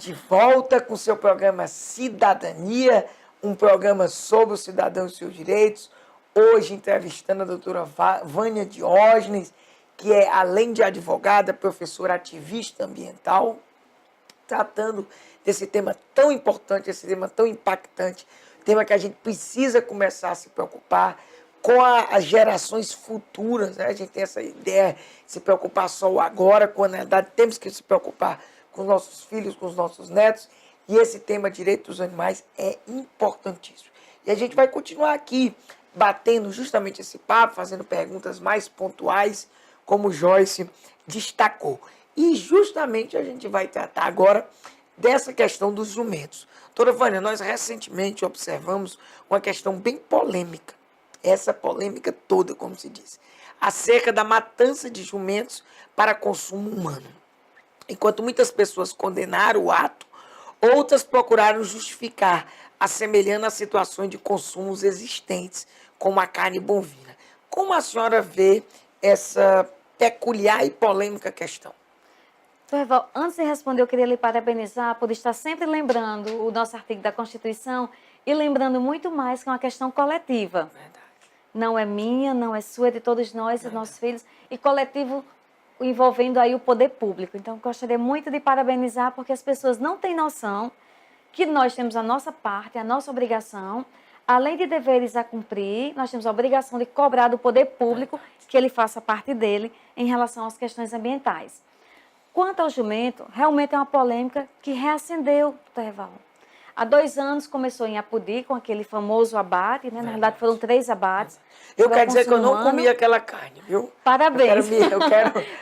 de volta com seu programa Cidadania, um programa sobre o cidadão e seus direitos. Hoje entrevistando a doutora Vânia Diógenes, que é, além de advogada, professora ativista ambiental, tratando desse tema tão importante, esse tema tão impactante, tema que a gente precisa começar a se preocupar com as gerações futuras, né? A gente tem essa ideia de se preocupar só o agora, quando na verdade temos que se preocupar com os nossos filhos, com os nossos netos, e esse tema direito dos animais é importantíssimo. E a gente vai continuar aqui batendo justamente esse papo, fazendo perguntas mais pontuais, como Joyce destacou. E justamente a gente vai tratar agora dessa questão dos jumentos. Doutora Vânia, nós recentemente observamos uma questão bem polêmica, essa polêmica toda, como se diz, acerca da matança de jumentos para consumo humano. Enquanto muitas pessoas condenaram o ato, outras procuraram justificar, assemelhando a situações de consumos existentes, como a carne bovina. Como a senhora vê essa peculiar e polêmica questão? Eval, antes de responder, eu queria lhe parabenizar por estar sempre lembrando o nosso artigo da Constituição e lembrando muito mais que é uma questão coletiva. Verdade. Não é minha, não é sua, é de todos nós, dos nossos filhos, e coletivo envolvendo aí o poder público. Então, gostaria muito de parabenizar, porque as pessoas não têm noção que nós temos a nossa parte, a nossa obrigação, além de deveres a cumprir, nós temos a obrigação de cobrar do poder público que ele faça parte dele em relação às questões ambientais. Quanto ao jumento, realmente é uma polêmica que reacendeu, doutor Eval. Há 2 anos começou em Apodi com aquele famoso abate, né? Na verdade foram 3 abates. Eu quero dizer que eu não comi aquela carne, viu? Parabéns.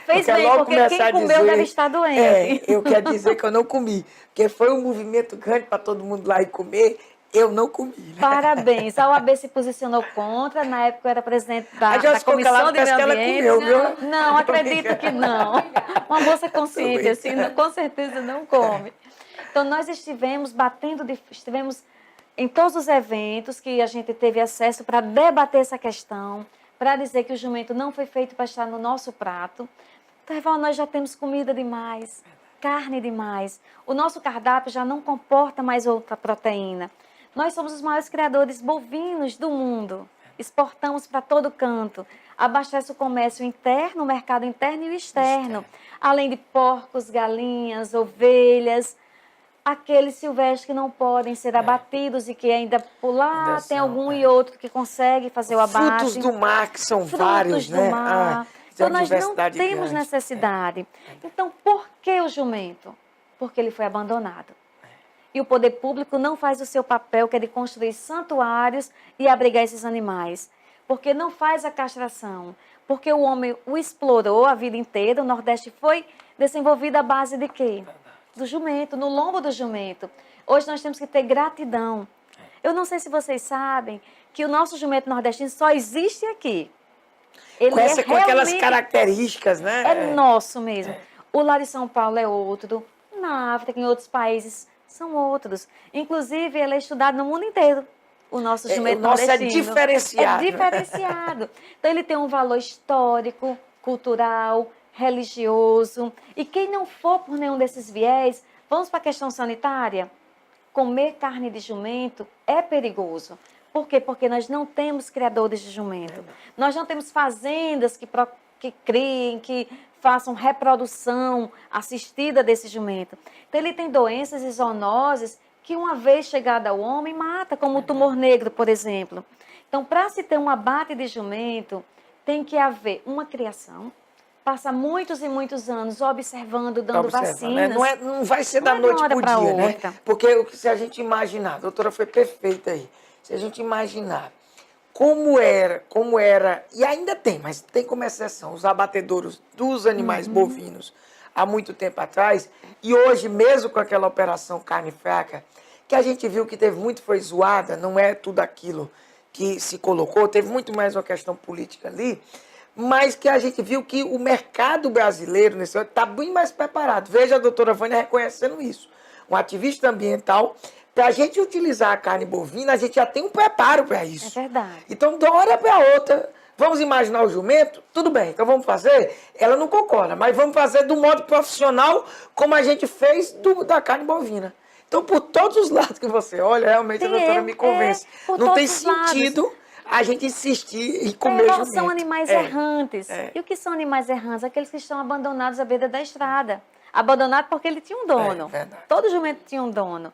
Fez bem, porque quem comeu deve estar doente. Eu quero dizer que eu não comi, porque foi um movimento grande para todo mundo lá ir comer, eu não comi. Né? Parabéns. A OAB se posicionou contra, na época eu era presidente da Comissão de Meio Ambiente. Ela comeu, viu? Não, acredito que não. Uma moça consciente, assim, com certeza não come. Então, nós estivemos em todos os eventos que a gente teve acesso para debater essa questão, para dizer que o jumento não foi feito para estar no nosso prato. Então, nós já temos comida demais, carne demais. O nosso cardápio já não comporta mais outra proteína. Nós somos os maiores criadores bovinos do mundo. Exportamos para todo canto. Abastece o comércio interno, o mercado interno e o externo. Além de porcos, galinhas, ovelhas, aqueles silvestres que não podem ser abatidos e que ainda por lá tem algum e outro que consegue fazer o abate. Frutos do mar, que são vários, né? Frutos do mar. Então, nós não temos necessidade. Então, por que o jumento? Porque ele foi abandonado. E o poder público não faz o seu papel, que é de construir santuários e abrigar esses animais. Porque não faz a castração. Porque o homem o explorou a vida inteira. O Nordeste foi desenvolvido à base de quê? Do jumento, no lombo do jumento. Hoje nós temos que ter gratidão. Eu não sei se vocês sabem que o nosso jumento nordestino só existe aqui. Ele com aquelas características, né? É nosso mesmo. O lar de São Paulo é outro. Na África, em outros países, são outros. Inclusive, ele é estudado no mundo inteiro. O nosso jumento nordestino. É diferenciado. É diferenciado. Então, ele tem um valor histórico, cultural, religioso. E quem não for por nenhum desses viés, vamos para a questão sanitária? Comer carne de jumento é perigoso. Por quê? Porque nós não temos criadores de jumento. Nós não temos fazendas que criem, que façam reprodução assistida desse jumento. Então, ele tem doenças e zoonoses que, uma vez chegada ao homem, mata, como o tumor negro, por exemplo. Então, para se ter um abate de jumento, tem que haver uma criação. Passa muitos e muitos anos observando, dando vacinas. Né? Não vai ser da noite para o dia, né? Porque se a gente imaginar, a doutora foi perfeita aí, se a gente imaginar como era, e ainda tem, mas tem como exceção, os abatedouros dos animais bovinos há muito tempo atrás, e hoje mesmo com aquela operação carne fraca, que a gente viu que teve muito, foi zoada, não é tudo aquilo que se colocou, teve muito mais uma questão política ali, mas que a gente viu que o mercado brasileiro nesse ano está bem mais preparado. Veja a doutora Vânia reconhecendo isso. Um ativista ambiental, para a gente utilizar a carne bovina, a gente já tem um preparo para isso. É verdade. Então, de uma hora para outra, vamos imaginar o jumento, tudo bem, então vamos fazer, ela não concorda, mas vamos fazer do modo profissional, como a gente fez da carne bovina. Então, por todos os lados que você olha, realmente a doutora me convence. Não tem sentido a gente insistir em comer jumento. São animais errantes. E o que são animais errantes? Aqueles que estão abandonados à beira da estrada. Abandonado porque ele tinha um dono. Todo jumento tinha um dono.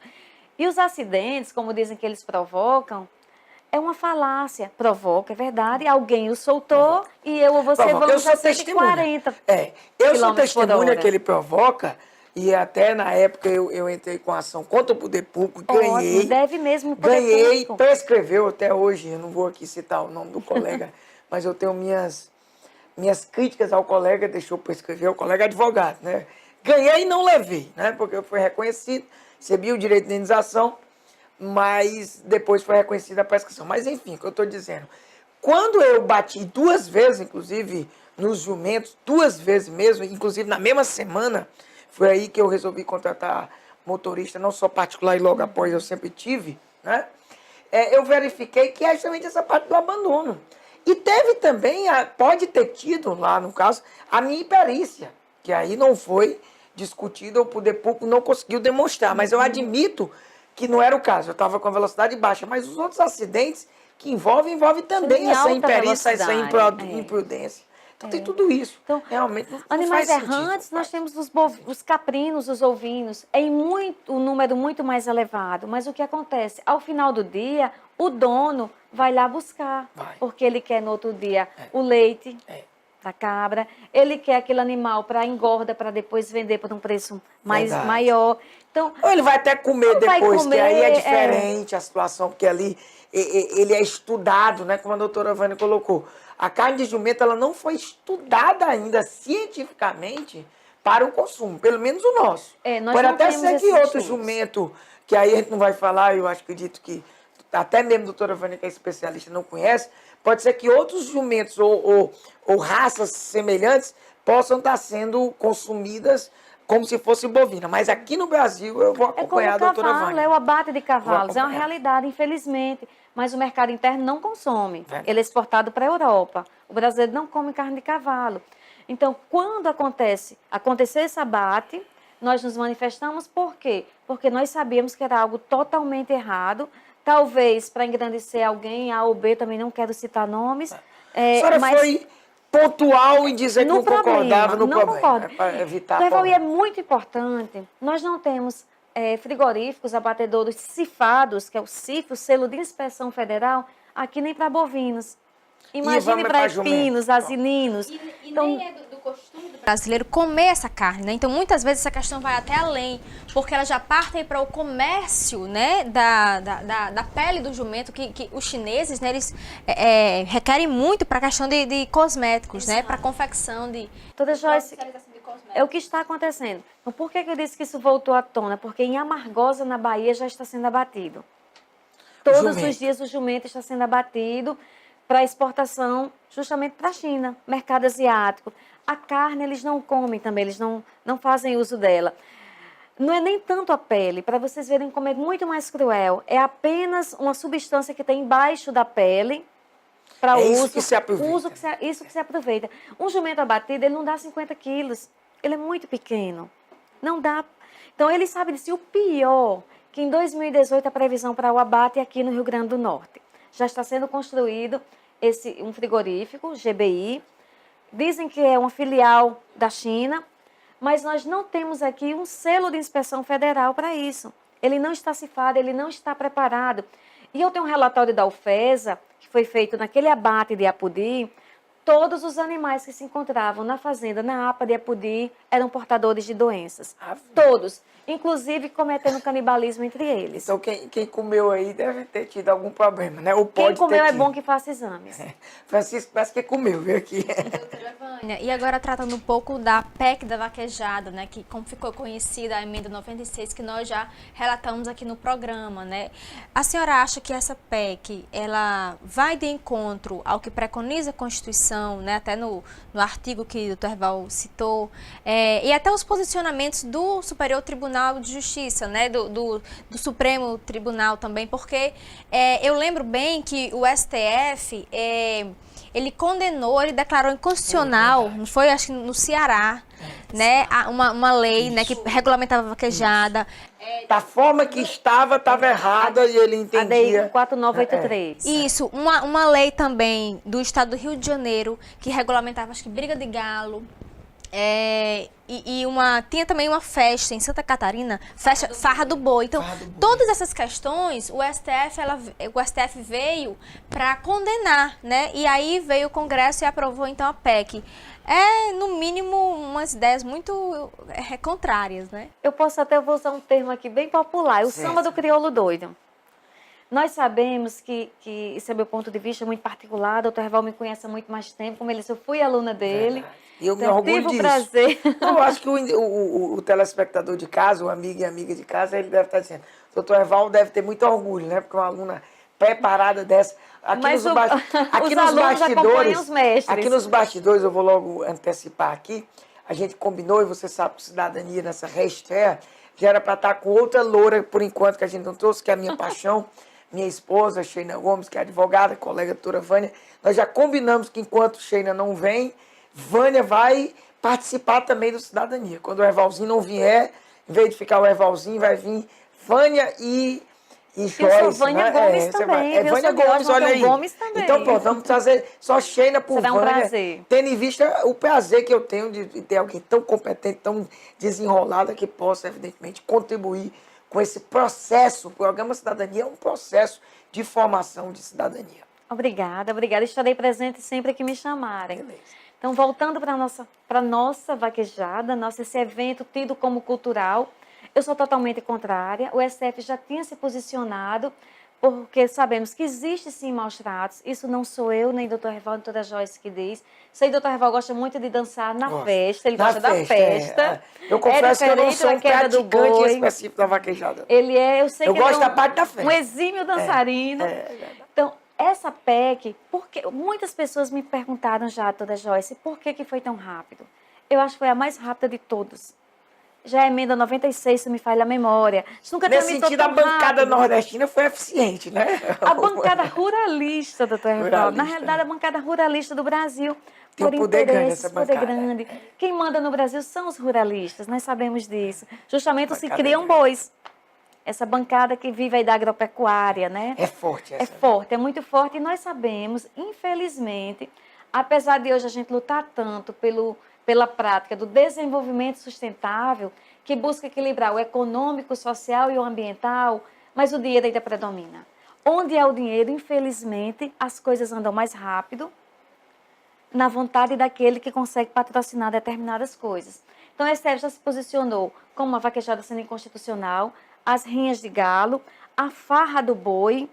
E os acidentes, como dizem que eles provocam, é uma falácia. Provoca, é verdade. Alguém o soltou e eu ou você vamos a 140 eu sou testemunha que ele provoca. E até na época eu entrei com ação contra o poder público, ganhei. Deve mesmo o poder ganhei, público. Prescreveu até hoje, eu não vou aqui citar o nome do colega, mas eu tenho minhas críticas ao colega, deixou prescrever, o colega é advogado, né? Ganhei e não levei, né? Porque eu fui reconhecido, recebi o direito de indenização, mas depois foi reconhecida a prescrição. Mas enfim, o que eu estou dizendo, quando eu bati 2 vezes, inclusive, nos jumentos, 2 vezes mesmo, inclusive na mesma semana, foi aí que eu resolvi contratar motorista, não só particular, e logo após eu sempre tive, né? Eu verifiquei que é justamente essa parte do abandono. E teve também, pode ter tido lá, no caso, a minha imperícia, que aí não foi discutida, o poder público não conseguiu demonstrar. Mas eu admito que não era o caso, eu estava com a velocidade baixa. Mas os outros acidentes que envolvem também essa imperícia, essa imprudência. Então tem tudo isso. Então, realmente não animais faz errantes, sentido, nós temos os caprinos, os ovinos, um número muito mais elevado. Mas o que acontece? Ao final do dia, o dono vai lá buscar. Porque ele quer no outro dia o leite da cabra, ele quer aquele animal para engorda, para depois vender por um preço maior. Então, ou ele vai até comer depois, que aí é diferente a situação, porque ali ele é estudado, né, como a doutora Vânia colocou. A carne de jumento ela não foi estudada ainda cientificamente para o consumo, pelo menos o nosso. Pode até ser que outro jumento, que aí a gente não vai falar, eu acredito que até mesmo a doutora Vânia, que é especialista, não conhece, pode ser que outros jumentos ou raças semelhantes possam estar sendo consumidas como se fosse bovina. Mas aqui no Brasil eu vou acompanhar a doutora Vânia. É o abate de cavalos, é uma realidade, infelizmente. Mas o mercado interno não consome. Ele é exportado para a Europa. O brasileiro não come carne de cavalo. Então, quando aconteceu esse abate, nós nos manifestamos por quê? Porque nós sabíamos que era algo totalmente errado. Talvez para engrandecer alguém, A ou B, também não quero citar nomes. A senhora foi pontual em dizer que não concordava no problema. Para evitar e é muito importante, nós não temos frigoríficos, abatedouros cifados, que é o CIF, o Selo de Inspeção Federal, aqui nem para bovinos. Imagine para equinos, asininos. E nem é do costume do brasileiro comer essa carne, né? Então, muitas vezes, essa questão vai até além, porque ela já parte para o comércio, né, da pele do jumento, que os chineses, né, eles requerem muito para a questão de cosméticos, né, para confecção de... Toda Joyce, é o que está acontecendo. Então, por que eu disse que isso voltou à tona? Porque em Amargosa, na Bahia, já está sendo abatido. Todos os dias o jumento está sendo abatido para exportação justamente para a China, mercado asiático. A carne eles não comem também, eles não fazem uso dela. Não é nem tanto a pele, para vocês verem como é muito mais cruel. É apenas uma substância que tem embaixo da pele para uso. Isso que se aproveita. Isso que se aproveita. Um jumento abatido, ele não dá 50 quilos. Ele é muito pequeno. Não dá. Então, eles sabem disso. E o pior, que em 2018 a previsão para o abate é aqui no Rio Grande do Norte. Já está sendo construído um frigorífico, GBI. Dizem que é uma filial da China, mas nós não temos aqui um selo de inspeção federal para isso. Ele não está cifrado, ele não está preparado. E eu tenho um relatório da UFESA, que foi feito naquele abate de Apodi. Todos os animais que se encontravam na fazenda, na APA de Apodi, eram portadores de doenças. Todos. Inclusive cometendo canibalismo entre eles. Então quem comeu aí deve ter tido algum problema, né? Ou pode quem comeu ter é tido. bom que faça exames. Francisco parece que comeu, viu aqui. E agora tratando um pouco da PEC da vaquejada, né, que como ficou conhecida a emenda 96, que nós já relatamos aqui no programa, né? A senhora acha que essa PEC, ela vai de encontro ao que preconiza a Constituição, né, até no artigo que o Dr. Erval citou, e até os posicionamentos do Superior Tribunal de Justiça, né, do Supremo Tribunal também, porque eu lembro bem que o STF... ele condenou, ele declarou inconstitucional, não foi, acho que no Ceará, né, uma lei, né, que regulamentava a vaquejada. Da forma que estava errada e ele A entendia. DI 4983. Isso, uma lei também do estado do Rio de Janeiro, que regulamentava, acho que briga de galo. Tinha também uma festa em Santa Catarina, Farra do Boi. Então, todas essas questões, o STF veio para condenar, né? E aí veio o Congresso e aprovou então a PEC. No mínimo, umas ideias muito contrárias, né? Eu posso até usar um termo aqui bem popular, o samba do crioulo doido. Nós sabemos que esse é meu ponto de vista muito particular, o doutor Herval me conhece há muito mais tempo, como ele disse, eu fui aluna dele. E eu me Então, orgulho tive o disso. prazer. Eu acho que o telespectador de casa, o amigo e amiga de casa, ele deve estar dizendo, o doutor Herval deve ter muito orgulho, né? Porque uma aluna preparada dessa. Mas os alunos acompanham os mestres. Aqui nos bastidores, eu vou logo antecipar aqui, a gente combinou, e você sabe que cidadania nessa reestreia, já era para estar com outra loura, por enquanto, que a gente não trouxe, que é a minha paixão, minha esposa, Sheina Gomes, que é advogada, colega da doutora Vânia. Nós já combinamos que enquanto Sheina não vem, Vânia vai participar também do Cidadania. Quando o Hervalzinho não vier, em vez de ficar o Hervalzinho, vai vir Vânia e Joyce. Eu sou Vânia Gomes também. Vânia Gomes, olha aí. Gomes também. Então, pronto, vamos trazer só Sheina por Será um Vânia. prazer. Tendo em vista o prazer que eu tenho de ter alguém tão competente, tão desenrolada, que possa, evidentemente, contribuir com esse processo. O programa Cidadania é um processo de formação de cidadania. Obrigada. Estarei presente sempre que me chamarem. Beleza. Então, voltando para a nossa vaquejada, esse evento tido como cultural, eu sou totalmente contrária. O STF já tinha se posicionado, porque sabemos que existe sim maus tratos. Isso não sou eu, nem doutor Herval, nem doutora Joyce que diz. Sei que o doutor Herval gosta muito de dançar na festa, ele gosta da festa. Eu confesso que eu não sou um praticante específico da vaquejada. Eu sei que ele gosto da parte da festa. Um exímio dançarino. Então, essa PEC, porque muitas pessoas me perguntaram já, doutora Joyce, por que foi tão rápido? Eu acho que foi a mais rápida de todos. Já a emenda 96, se me falha a memória. Nunca Nesse sentido, a bancada nordestina foi eficiente, né? A bancada ruralista, doutor Herval. Na realidade, a bancada ruralista do Brasil. Tem por um poder grande interesses, essa bancada. Poder grande. Quem manda no Brasil são os ruralistas, nós sabemos disso. Justamente se criam bois. Essa bancada que vive aí da agropecuária, né? É forte essa. É forte, é muito forte. E nós sabemos, infelizmente, apesar de hoje a gente lutar tanto pela prática do desenvolvimento sustentável, que busca equilibrar o econômico, o social e o ambiental, mas o dinheiro ainda predomina. Onde há o dinheiro, infelizmente, as coisas andam mais rápido, na vontade daquele que consegue patrocinar determinadas coisas. Então, a STF já se posicionou como uma vaquejada sendo inconstitucional, as rinhas de galo, a farra do boi,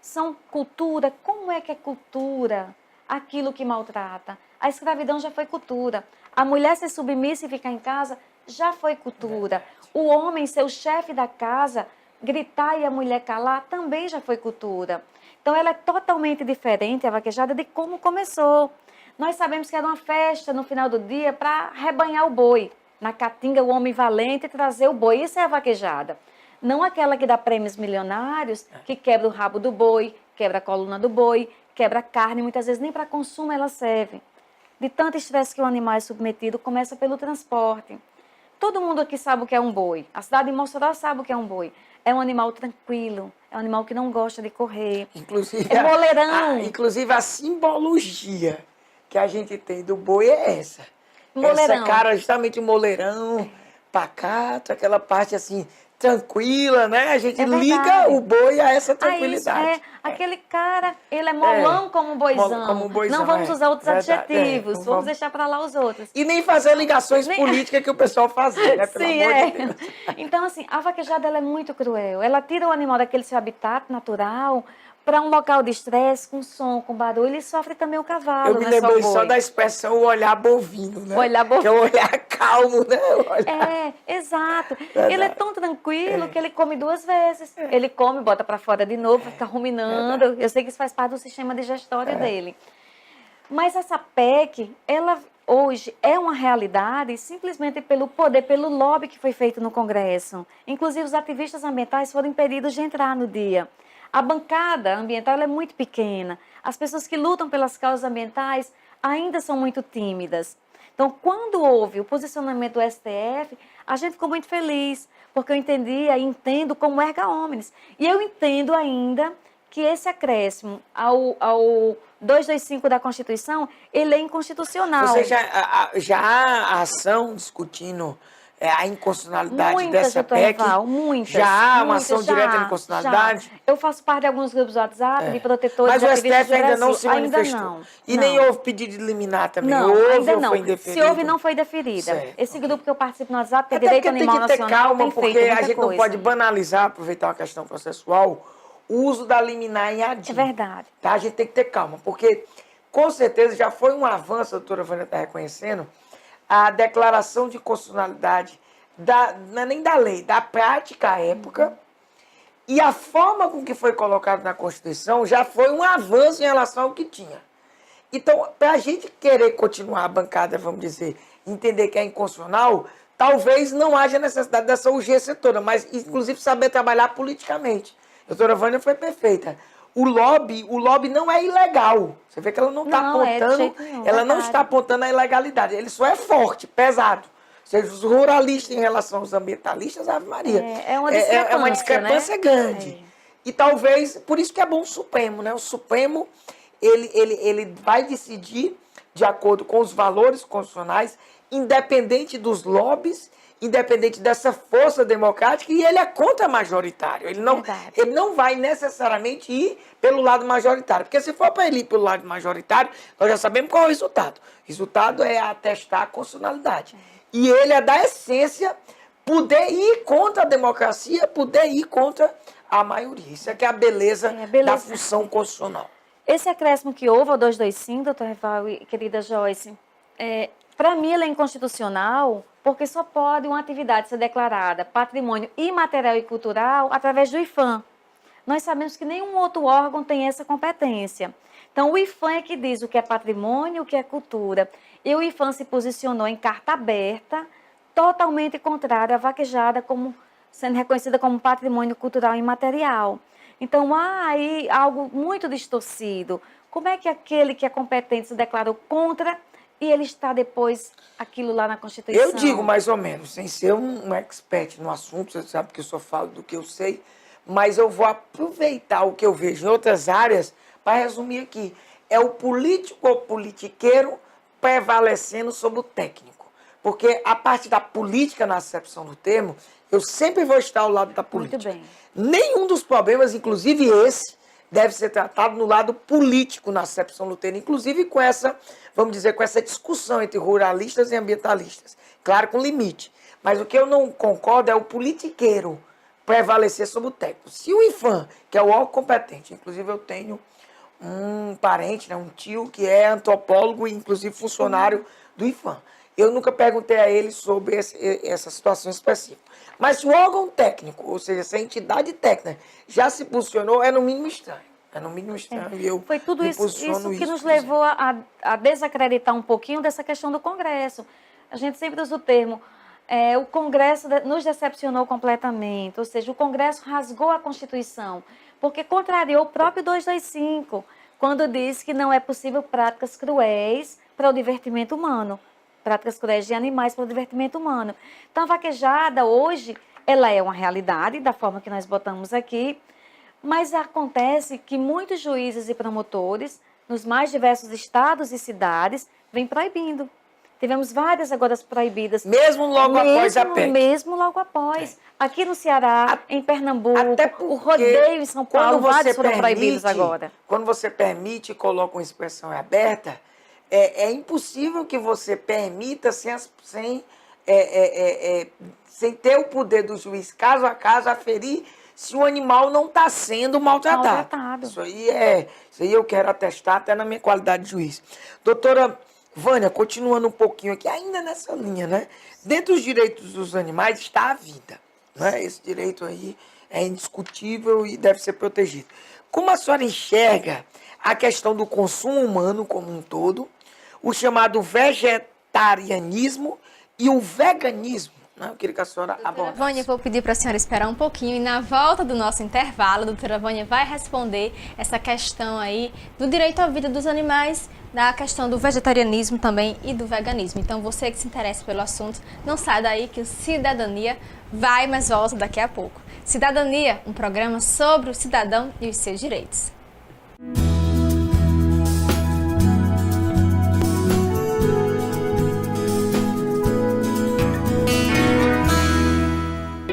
são cultura. Como é que é cultura? Aquilo que maltrata. A escravidão já foi cultura. A mulher ser submissa e ficar em casa já foi cultura. O homem ser o chefe da casa, gritar e a mulher calar, também já foi cultura. Então, ela é totalmente diferente, a vaquejada, de como começou. Nós sabemos que era uma festa no final do dia para rebanhar o boi. Na caatinga, o homem valente trazer o boi. Isso é a vaquejada. Não aquela que dá prêmios milionários, que quebra o rabo do boi, quebra a coluna do boi, quebra a carne, muitas vezes nem para consumo ela serve. De tanto estresse que o animal é submetido, começa pelo transporte. Todo mundo aqui sabe o que é um boi. A cidade de Mossoró sabe o que é um boi. É um animal tranquilo, é um animal que não gosta de correr. Inclusive, é moleirão. Inclusive a simbologia que a gente tem do boi é essa. Moleirão. Essa cara, justamente o moleirão, pacato, aquela parte assim, tranquila, né? A gente liga o boi a essa tranquilidade. Aquele cara, ele é molão como um boizão. Como um boizão. Não vamos usar outros adjetivos, vamos deixar para lá os outros. E nem fazer ligações políticas que o pessoal fazia, né? Pelo amor de Deus. Então, assim, a vaquejada ela é muito cruel. Ela tira o animal daquele seu habitat natural para um local de estresse, com som, com barulho, e sofre também o cavalo. Eu me lembrei só da expressão o olhar bovino, né? O olhar bovino. Que é o olhar calmo, né? Exato. Ele é tão tranquilo que ele come 2 vezes. Ele come, bota para fora de novo, fica ruminando. Eu sei que isso faz parte do sistema digestório dele. Mas essa PEC, ela hoje é uma realidade simplesmente pelo poder, pelo lobby que foi feito no Congresso. Inclusive, os ativistas ambientais foram impedidos de entrar no dia. A bancada ambiental ela é muito pequena. As pessoas que lutam pelas causas ambientais ainda são muito tímidas. Então, quando houve o posicionamento do STF, a gente ficou muito feliz, porque eu entendia e entendo como erga omnes. E eu entendo ainda que esse acréscimo ao 225 da Constituição, ele é inconstitucional. Você já há ação discutindo a inconstitucionalidade dessa PEC? Muitas. Já há uma ação direta de inconstitucionalidade? Já. Eu faço parte de alguns grupos do WhatsApp, de protetores Mas o STF ainda não se ainda manifestou. não. E nem houve pedido de liminar também. Não, houve ainda ou não. foi indeferido? Se houve, não foi deferida. Certo, Esse grupo que eu participo no WhatsApp, que é Até Direito porque Animal tem que ter Nacional, calma, tem porque feito a muita gente coisa. não pode banalizar, aproveitar uma questão processual, o uso da liminar em ADIM. É verdade. Tá? A gente tem que ter calma, porque com certeza já foi um avanço, a doutora Vânia está reconhecendo, a declaração de constitucionalidade, não é nem da lei, da prática à época, e a forma com que foi colocado na Constituição já foi um avanço em relação ao que tinha. Então, para a gente querer continuar a bancada, vamos dizer, entender que é inconstitucional, talvez não haja necessidade dessa urgência toda, mas inclusive saber trabalhar politicamente. A doutora Vânia foi perfeita. O lobby não é ilegal. Você vê que ela não está apontando, ela não está apontando a ilegalidade. Ele só é forte, pesado. Ou seja, os ruralistas em relação aos ambientalistas, Ave Maria. É uma discrepância, é uma discrepância, né? Grande. E talvez, por isso que é bom o Supremo, né? O Supremo, ele vai decidir de acordo com os valores constitucionais, independente dos lobbies, independente dessa força democrática, e ele é contra-majoritário. Ele não vai necessariamente ir pelo lado majoritário. Porque se for para ele ir pelo lado majoritário, nós já sabemos qual é o resultado. O resultado é atestar a constitucionalidade. E ele é da essência poder ir contra a democracia, poder ir contra a maioria. Isso é que é a beleza, da função constitucional. Esse acréscimo que houve ao 225, doutor Rival e querida Joyce, para mim ele é inconstitucional, porque só pode uma atividade ser declarada patrimônio imaterial e cultural através do IPHAN. Nós sabemos que nenhum outro órgão tem essa competência. Então, o IPHAN é que diz o que é patrimônio e o que é cultura. E o IPHAN se posicionou em carta aberta, totalmente contrário à vaquejada, como sendo reconhecida como patrimônio cultural imaterial. Então, há aí algo muito distorcido. Como é que aquele que é competente se declarou contra e ele está depois aquilo lá na Constituição? Eu digo mais ou menos, sem ser um expert no assunto, você sabe que eu só falo do que eu sei, mas eu vou aproveitar o que eu vejo em outras áreas para resumir aqui. É o político ou politiqueiro prevalecendo sobre o técnico. Porque a parte da política, na acepção do termo, eu sempre vou estar ao lado da política. Muito bem. Nenhum dos problemas, inclusive esse, deve ser tratado no lado político, na acepção do termo, inclusive com essa, vamos dizer, com essa discussão entre ruralistas e ambientalistas. Claro, com limite. Mas o que eu não concordo é o politiqueiro prevalecer sobre o técnico. Se o IPHAN, que é o órgão competente, inclusive eu tenho um parente, né, um tio que é antropólogo e inclusive funcionário do IPHAN. Eu nunca perguntei a ele sobre essa situação específica. Mas se o órgão técnico, ou seja, se a entidade técnica já se posicionou, é no mínimo estranho. É no mínimo estranho. E eu foi tudo isso que nos por levou a desacreditar um pouquinho dessa questão do Congresso. A gente sempre usa o termo, o Congresso nos decepcionou completamente, ou seja, o Congresso rasgou a Constituição, porque contrariou o próprio 225, quando diz que não é possível práticas cruéis para o divertimento humano. Práticas cruéis de animais para o divertimento humano. Então, a vaquejada, hoje, ela é uma realidade, da forma que nós botamos aqui, mas acontece que muitos juízes e promotores, nos mais diversos estados e cidades, vêm proibindo. Tivemos várias agora proibidas. Mesmo logo após a PEC. Mesmo logo após. Aqui no Ceará, em Pernambuco, o rodeio em São Paulo, vários foram proibidos agora. Quando você permite e coloca uma expressão aberta, é impossível que você permita sem ter o poder do juiz, caso a caso, aferir se o animal não está sendo maltratado. Isso aí eu quero atestar até na minha qualidade de juiz. Doutora Vânia, continuando um pouquinho aqui, ainda nessa linha, né? Dentro dos direitos dos animais está a vida, né? Esse direito aí é indiscutível e deve ser protegido. Como a senhora enxerga a questão do consumo humano como um todo, o chamado vegetarianismo e o veganismo, Né? Eu queria que a senhora abordasse. Vânia, eu vou pedir para a senhora esperar um pouquinho e na volta do nosso intervalo, a doutora Vânia vai responder essa questão aí do direito à vida dos animais, da questão do vegetarianismo também e do veganismo. Então, você que se interessa pelo assunto, não sai daí que o Cidadania vai, mas volta daqui a pouco. Cidadania, um programa sobre o cidadão e os seus direitos.